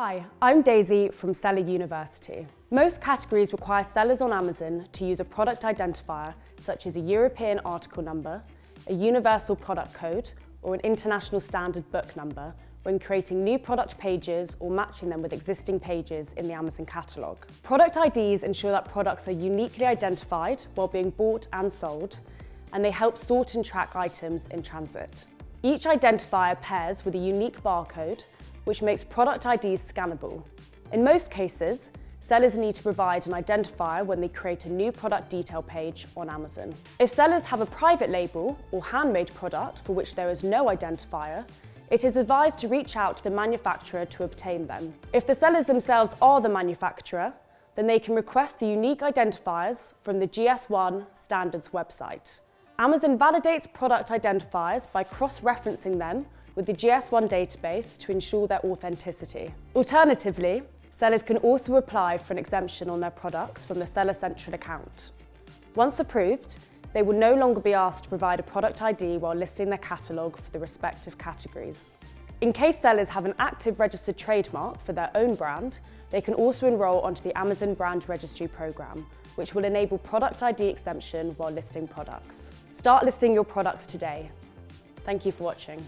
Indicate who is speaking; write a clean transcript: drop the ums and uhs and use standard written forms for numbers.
Speaker 1: Hi, I'm Daisy from Seller University. Most categories require sellers on Amazon to use a product identifier such as a European article number, a universal product code, or an international standard book number when creating new product pages or matching them with existing pages in the Amazon catalogue. Product IDs ensure that products are uniquely identified while being bought and sold, and they help sort and track items in transit. Each identifier pairs with a unique barcode, which makes product IDs scannable. In most cases, sellers need to provide an identifier when they create a new product detail page on Amazon. If sellers have a private label or handmade product for which there is no identifier, it is advised to reach out to the manufacturer to obtain them. If the sellers themselves are the manufacturer, then they can request the unique identifiers from the GS1 standards website. Amazon validates product identifiers by cross-referencing them with the GS1 database to ensure their authenticity. Alternatively, sellers can also apply for an exemption on their products from the Seller Central account. Once approved, they will no longer be asked to provide a product ID while listing their catalogue for the respective categories. In case sellers have an active registered trademark for their own brand, they can also enrol onto the Amazon Brand Registry program, which will enable product ID exemption while listing products. Start listing your products today. Thank you for watching.